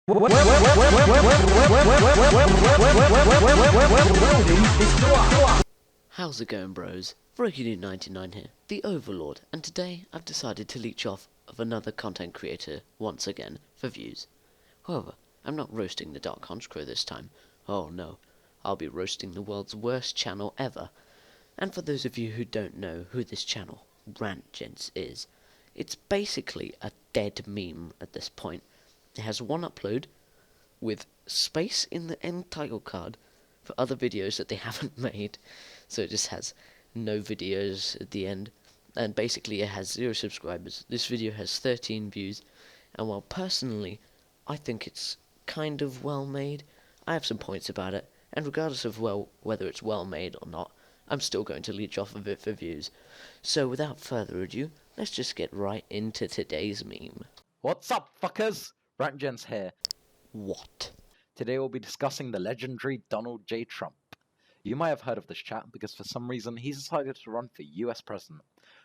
How's it going, bros? Broken99 here, the Overlord, and today I've decided to leech off of another content creator once again for views. However, I'm not roasting the Dark Conch Crew this time. Oh no, I'll be roasting the world's worst channel ever. And for those of you who don't know who this channel, Rantgents, is, it's basically a dead meme at this point. It has one upload with space in the end title card for other videos that they haven't made, so it just has no videos at the end, and basically it has 0 subscribers. This video has 13 views, and while personally I think it's kind of well made, I have some points about it, and regardless of whether it's well made or not, I'm still going to leech off of it for views. So without further ado, let's just get right into today's meme. What's up, fuckers? Rantgents here. What? Today we'll be discussing the legendary Donald J. Trump. You might have heard of this chap because for some reason he's decided to run for US president.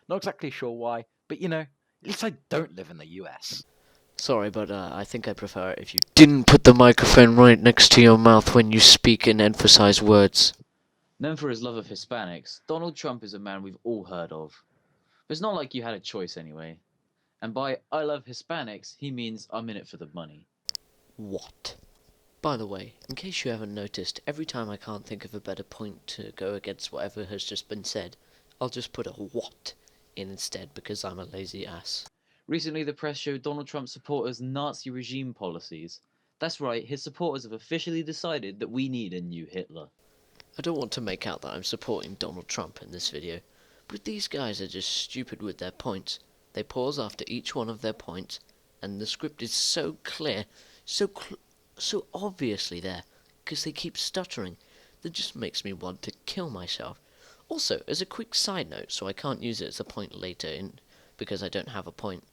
Not exactly sure why, but you know, at least I don't live in the US. Sorry, but I think I prefer it if you didn't put the microphone right next to your mouth when you speak and emphasize words. Known for his love of Hispanics, Donald Trump is a man we've all heard of. But it's not like you had a choice anyway. And by I love Hispanics, he means I'm in it for the money. What? By the way, in case you haven't noticed, every time I can't think of a better point to go against whatever has just been said, I'll just put a what in instead because I'm a lazy ass. Recently, the press showed Donald Trump's supporters Nazi regime policies. That's right, his supporters have officially decided that we need a new Hitler. I don't want to make out that I'm supporting Donald Trump in this video, but these guys are just stupid with their points. They pause after each one of their points, and the script is so clear, so obviously there, because they keep stuttering, that just makes me want to kill myself. Also, as a quick side note, so I can't use it as a point later because I don't have a point,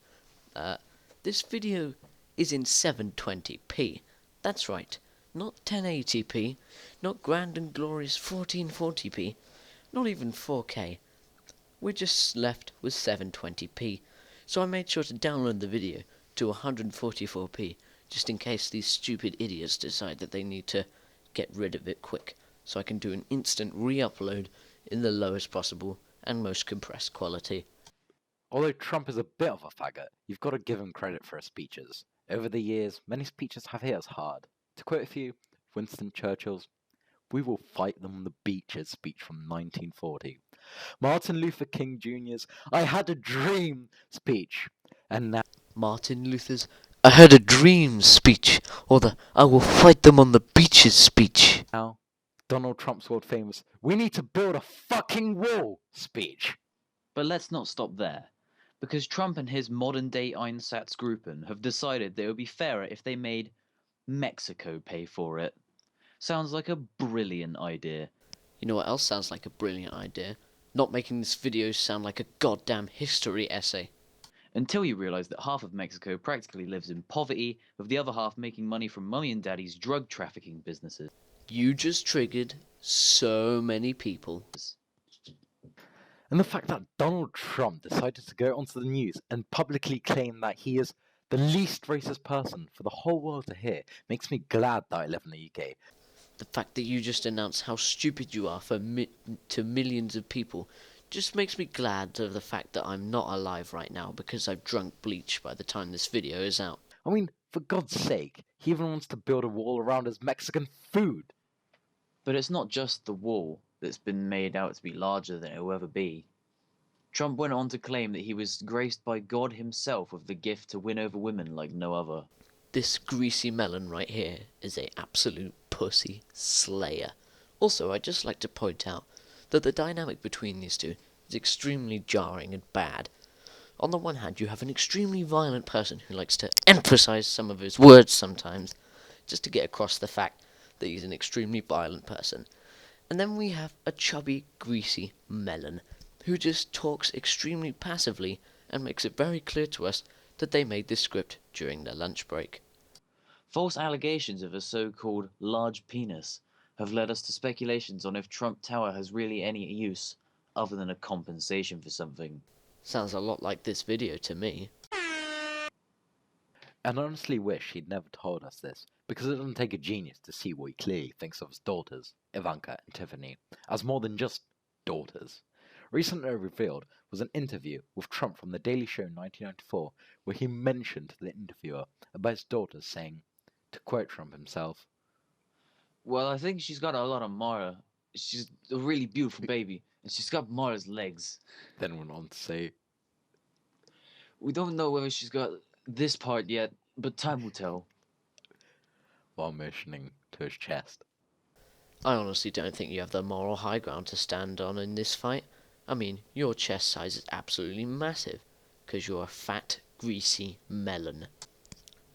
this video is in 720p. That's right, not 1080p, not grand and glorious 1440p, not even 4K. We're just left with 720p, so I made sure to download the video to 144p, just in case these stupid idiots decide that they need to get rid of it quick, so I can do an instant re-upload in the lowest possible and most compressed quality. Although Trump is a bit of a faggot, you've got to give him credit for his speeches. Over the years, many speeches have hit us hard. To quote a few, Winston Churchill's, "We will fight them on the beaches" speech from 1940. Martin Luther King Jr.'s "I had a dream" speech. And now Martin Luther's "I had a dream" speech, or the "I will fight them on the beaches" speech. Now, Donald Trump's world famous "We need to build a fucking wall" speech. But let's not stop there, because Trump and his modern-day Einsatzgruppen have decided that it would be fairer if they made Mexico pay for it. Sounds like a brilliant idea. You know what else sounds like a brilliant idea? Not making this video sound like a goddamn history essay. Until you realise that half of Mexico practically lives in poverty, with the other half making money from mummy and daddy's drug trafficking businesses. You just triggered so many people. And the fact that Donald Trump decided to go onto the news and publicly claim that he is the least racist person for the whole world to hear makes me glad that I live in the UK. The fact that you just announced how stupid you are to millions of people just makes me glad of the fact that I'm not alive right now because I've drunk bleach by the time this video is out. I mean, for God's sake, he even wants to build a wall around his Mexican food. But it's not just the wall that's been made out to be larger than it will ever be. Trump went on to claim that he was graced by God himself with the gift to win over women like no other. This greasy melon right here is a absolute pussy slayer. Also, I'd just like to point out that the dynamic between these two is extremely jarring and bad. On the one hand, you have an extremely violent person who likes to emphasize some of his words sometimes, just to get across the fact that he's an extremely violent person. And then we have a chubby, greasy melon who just talks extremely passively and makes it very clear to us that they made this script during their lunch break. False allegations of a so-called large penis have led us to speculations on if Trump Tower has really any use other than a compensation for something. Sounds a lot like this video to me. And I honestly wish he'd never told us this, because it doesn't take a genius to see what he clearly thinks of his daughters, Ivanka and Tiffany, as more than just daughters. Recently revealed was an interview with Trump from The Daily Show in 1994, where he mentioned to the interviewer about his daughters, saying, to quote Trump himself, Well, I think she's got a lot of Mara. She's a really beautiful baby, and she's got Mara's legs. then went on to say, We don't know whether she's got this part yet, but time will tell. while motioning to his chest. I honestly don't think you have the moral high ground to stand on in this fight. I mean, your chest size is absolutely massive, 'cause you're a fat, greasy melon.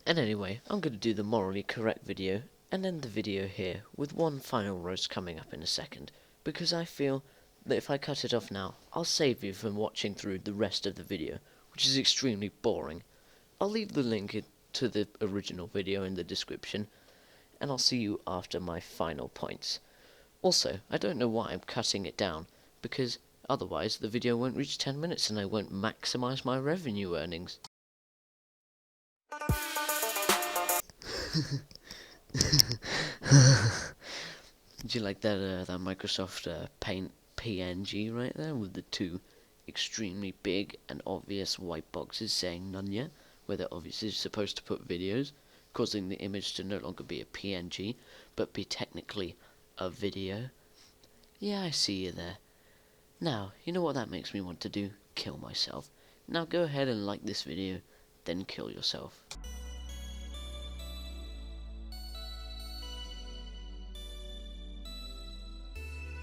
And anyway, I'm going to do the morally correct video, and end the video here, with one final roast coming up in a second, because I feel that if I cut it off now, I'll save you from watching through the rest of the video, which is extremely boring. I'll leave the link to the original video in the description, and I'll see you after my final points. Also, I don't know why I'm cutting it down, because otherwise the video won't reach 10 minutes and I won't maximize my revenue earnings. Do you like that Microsoft Paint PNG right there with the two extremely big and obvious white boxes saying none yet, where they're obviously supposed to put videos, causing the image to no longer be a PNG, but be technically a video? Yeah, I see you there. Now, you know what that makes me want to do? Kill myself. Now go ahead and like this video, then kill yourself.